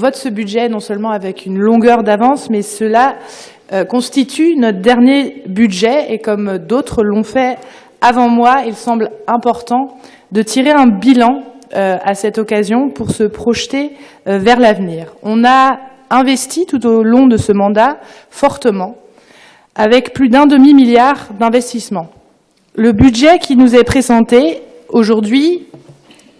vote ce budget non seulement avec une longueur d'avance, mais cela constitue notre dernier budget et comme d'autres l'ont fait avant moi, il semble important de tirer un bilan à cette occasion pour se projeter vers l'avenir. On a investi tout au long de ce mandat fortement, avec plus d'1 demi-milliard d'investissements. Le budget qui nous est présenté aujourd'hui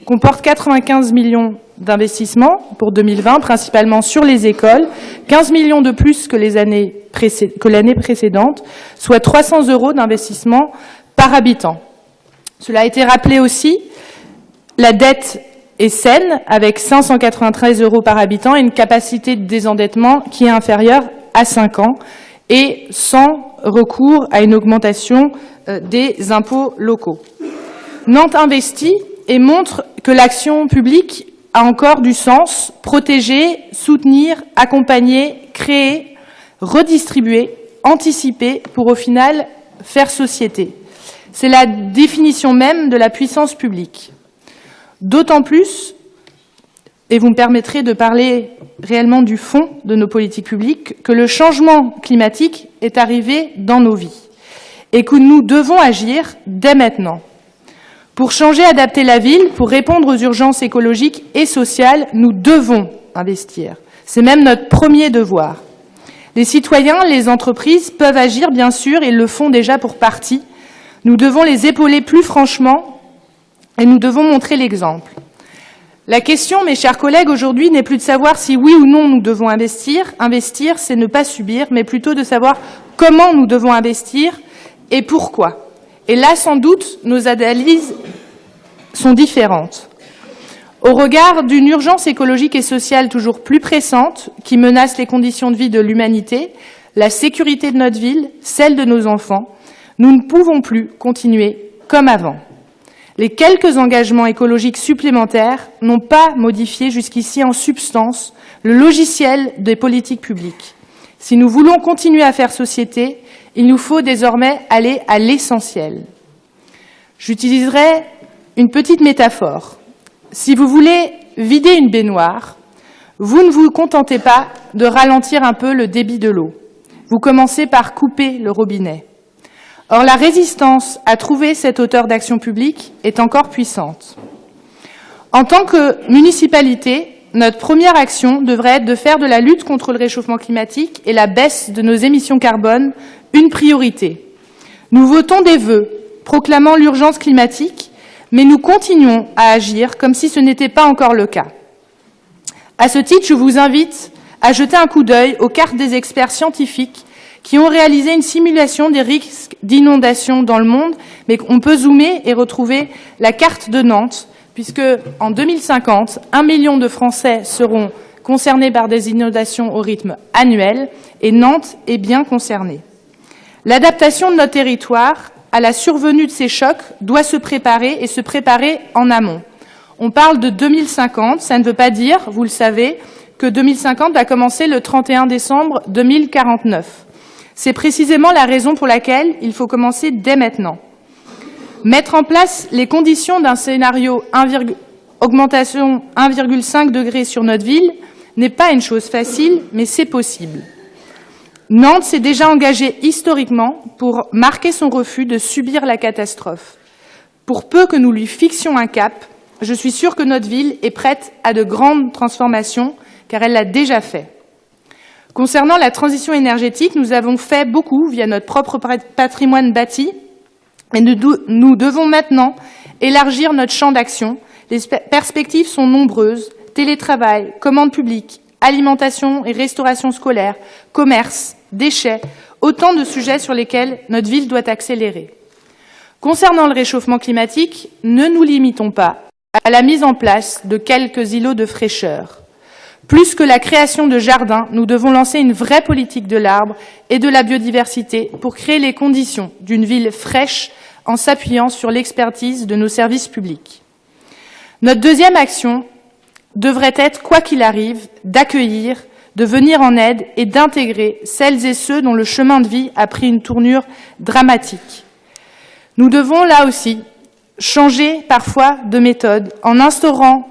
comporte 95 millions d'investissements pour 2020, principalement sur les écoles, 15 millions de plus que l'année précédente, soit 300 € d'investissement par habitant. Cela a été rappelé aussi, la dette est saine, avec 593 € par habitant et une capacité de désendettement qui est inférieure à 5 ans, et sans recours à une augmentation des impôts locaux. Nantes investit et montre que l'action publique a encore du sens, protéger, soutenir, accompagner, créer, redistribuer, anticiper, pour au final faire société. C'est la définition même de la puissance publique. D'autant plus, et vous me permettrez de parler réellement du fond de nos politiques publiques, que le changement climatique est arrivé dans nos vies et que nous devons agir dès maintenant. Pour changer, adapter la ville, pour répondre aux urgences écologiques et sociales, nous devons investir. C'est même notre premier devoir. Les citoyens, les entreprises peuvent agir, bien sûr, et le font déjà pour partie. Nous devons les épauler plus franchement et nous devons montrer l'exemple. La question, mes chers collègues, aujourd'hui n'est plus de savoir si oui ou non nous devons investir. Investir, c'est ne pas subir, mais plutôt de savoir comment nous devons investir et pourquoi. Et là, sans doute, nos analyses sont différentes. Au regard d'une urgence écologique et sociale toujours plus pressante, qui menace les conditions de vie de l'humanité, la sécurité de notre ville, celle de nos enfants, nous ne pouvons plus continuer comme avant. Les quelques engagements écologiques supplémentaires n'ont pas modifié jusqu'ici en substance le logiciel des politiques publiques. Si nous voulons continuer à faire société, il nous faut désormais aller à l'essentiel. J'utiliserai une petite métaphore. Si vous voulez vider une baignoire, vous ne vous contentez pas de ralentir un peu le débit de l'eau. Vous commencez par couper le robinet. Or, la résistance à trouver cette hauteur d'action publique est encore puissante. En tant que municipalité, notre première action devrait être de faire de la lutte contre le réchauffement climatique et la baisse de nos émissions carbone une priorité. Nous votons des vœux proclamant l'urgence climatique, mais nous continuons à agir comme si ce n'était pas encore le cas. À ce titre, je vous invite à jeter un coup d'œil aux cartes des experts scientifiques qui ont réalisé une simulation des risques d'inondation dans le monde, mais on peut zoomer et retrouver la carte de Nantes, puisque en 2050, 1 million de Français seront concernés par des inondations au rythme annuel, et Nantes est bien concernée. L'adaptation de notre territoire à la survenue de ces chocs doit se préparer et se préparer en amont. On parle de 2050, ça ne veut pas dire, vous le savez, que 2050 va commencer le 31 décembre 2049. C'est précisément la raison pour laquelle il faut commencer dès maintenant. Mettre en place les conditions d'un scénario augmentation 1,5 degré sur notre ville n'est pas une chose facile, mais c'est possible. Nantes s'est déjà engagée historiquement pour marquer son refus de subir la catastrophe. Pour peu que nous lui fixions un cap, je suis sûre que notre ville est prête à de grandes transformations, car elle l'a déjà fait. Concernant la transition énergétique, nous avons fait beaucoup via notre propre patrimoine bâti, et nous devons maintenant élargir notre champ d'action. Les perspectives sont nombreuses, télétravail, commande publique, alimentation et restauration scolaire, commerce, déchets, autant de sujets sur lesquels notre ville doit accélérer. Concernant le réchauffement climatique, ne nous limitons pas à la mise en place de quelques îlots de fraîcheur. Plus que la création de jardins, nous devons lancer une vraie politique de l'arbre et de la biodiversité pour créer les conditions d'une ville fraîche en s'appuyant sur l'expertise de nos services publics. Notre deuxième action devrait être, quoi qu'il arrive, d'accueillir, de venir en aide et d'intégrer celles et ceux dont le chemin de vie a pris une tournure dramatique. Nous devons, là aussi, changer parfois de méthode en instaurant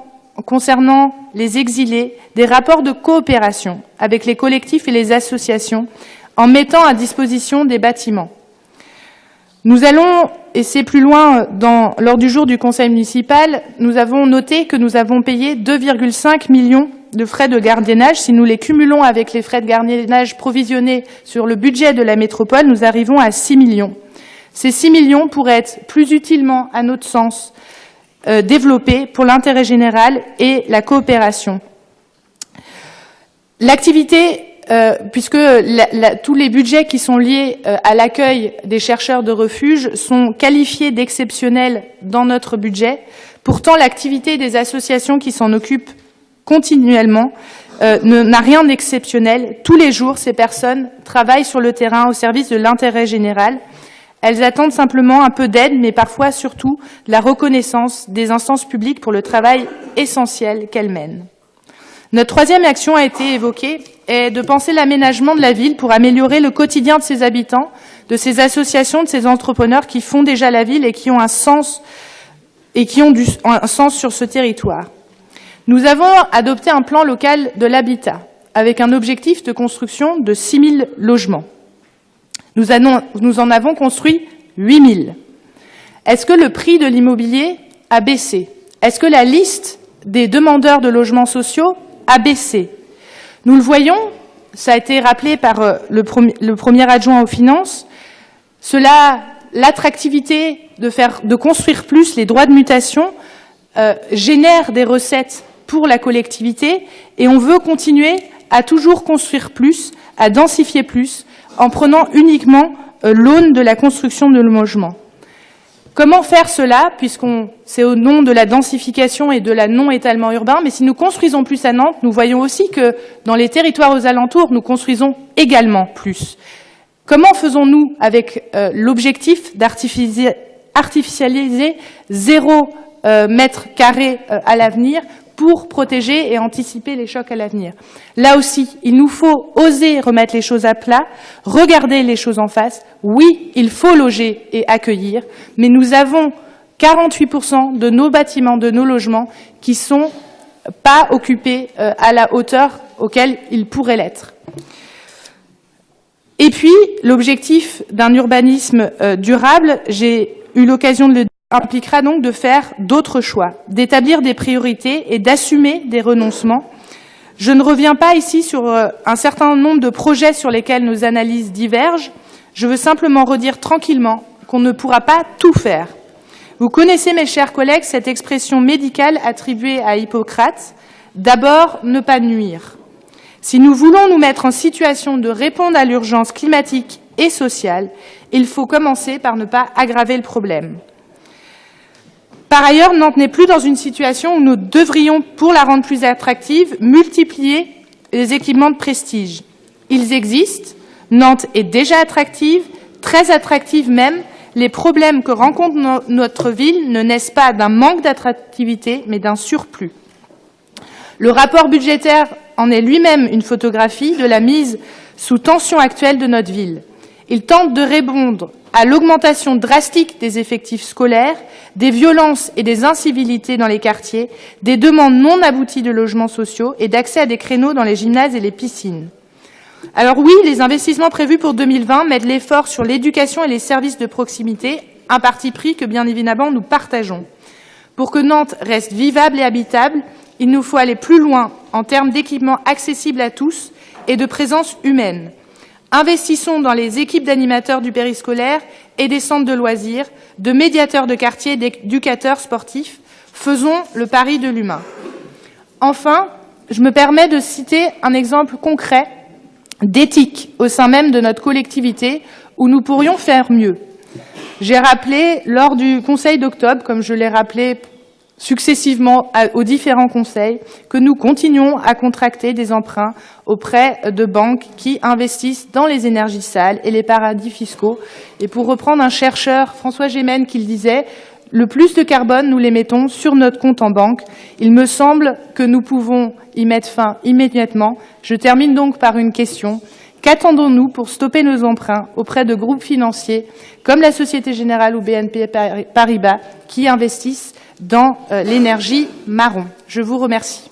concernant les exilés des rapports de coopération avec les collectifs et les associations en mettant à disposition des bâtiments. Nous allons, et c'est plus loin, lors du jour du conseil municipal, nous avons noté que nous avons payé 2,5 millions de frais de gardiennage. Si nous les cumulons avec les frais de gardiennage provisionnés sur le budget de la métropole, nous arrivons à 6 millions. Ces 6 millions pourraient être plus utilement, à notre sens, développés pour l'intérêt général et la coopération. L'activité, puisque tous les budgets qui sont liés à l'accueil des chercheurs de refuge sont qualifiés d'exceptionnels dans notre budget. Pourtant, l'activité des associations qui s'en occupent continuellement n'a rien d'exceptionnel. Tous les jours, ces personnes travaillent sur le terrain au service de l'intérêt général. Elles attendent simplement un peu d'aide, mais parfois surtout de la reconnaissance des instances publiques pour le travail essentiel qu'elles mènent. Notre troisième action a été évoquée, est de penser l'aménagement de la ville pour améliorer le quotidien de ses habitants, de ces associations, de ces entrepreneurs qui font déjà la ville et qui ont un sens sur ce territoire. Nous avons adopté un plan local de l'habitat avec un objectif de construction de 6 000 logements. Nous en avons construit 8 000. Est-ce que le prix de l'immobilier a baissé? Est-ce que la liste des demandeurs de logements sociaux a baissé? Nous le voyons, ça a été rappelé par le premier adjoint aux finances, l'attractivité de construire plus, les droits de mutation, génère des recettes pour la collectivité et on veut continuer à toujours construire plus, à densifier plus, en prenant uniquement l'aune de la construction de logements. Comment faire cela, c'est au nom de la densification et de la non-étalement urbain, mais si nous construisons plus à Nantes, nous voyons aussi que dans les territoires aux alentours, nous construisons également plus. Comment faisons-nous avec l'objectif d'artificialiser 0 mètre carré à l'avenir pour protéger et anticiper les chocs à l'avenir? Là aussi, il nous faut oser remettre les choses à plat, regarder les choses en face. Oui, il faut loger et accueillir, mais nous avons 48% de nos bâtiments, de nos logements, qui ne sont pas occupés à la hauteur auquel ils pourraient l'être. Et puis, l'objectif d'un urbanisme durable, j'ai eu l'occasion de le dire, impliquera donc de faire d'autres choix, d'établir des priorités et d'assumer des renoncements. Je ne reviens pas ici sur un certain nombre de projets sur lesquels nos analyses divergent. Je veux simplement redire tranquillement qu'on ne pourra pas tout faire. Vous connaissez, mes chers collègues, cette expression médicale attribuée à Hippocrate, « d'abord, ne pas nuire ». Si nous voulons nous mettre en situation de répondre à l'urgence climatique et sociale, il faut commencer par ne pas aggraver le problème. Par ailleurs, Nantes n'est plus dans une situation où nous devrions, pour la rendre plus attractive, multiplier les équipements de prestige. Ils existent, Nantes est déjà attractive, très attractive même. Les problèmes que rencontre notre ville ne naissent pas d'un manque d'attractivité, mais d'un surplus. Le rapport budgétaire en est lui-même une photographie de la mise sous tension actuelle de notre ville. Il tente de répondre à l'augmentation drastique des effectifs scolaires, des violences et des incivilités dans les quartiers, des demandes non abouties de logements sociaux et d'accès à des créneaux dans les gymnases et les piscines. Alors oui, les investissements prévus pour 2020 mettent l'effort sur l'éducation et les services de proximité, un parti pris que bien évidemment nous partageons. Pour que Nantes reste vivable et habitable, il nous faut aller plus loin en termes d'équipements accessibles à tous et de présence humaine. Investissons dans les équipes d'animateurs du périscolaire et des centres de loisirs, de médiateurs de quartier et d'éducateurs sportifs. Faisons le pari de l'humain. Enfin, je me permets de citer un exemple concret d'éthique au sein même de notre collectivité où nous pourrions faire mieux. J'ai rappelé lors du conseil d'octobre, comme je l'ai rappelé successivement aux différents conseils, que nous continuons à contracter des emprunts auprès de banques qui investissent dans les énergies sales et les paradis fiscaux. Et pour reprendre un chercheur, François Gémen, qui le disait, le plus de carbone, nous les mettons sur notre compte en banque. Il me semble que nous pouvons y mettre fin immédiatement. Je termine donc par une question. Qu'attendons-nous pour stopper nos emprunts auprès de groupes financiers comme la Société Générale ou BNP Paribas qui investissent dans l'énergie marron? Je vous remercie.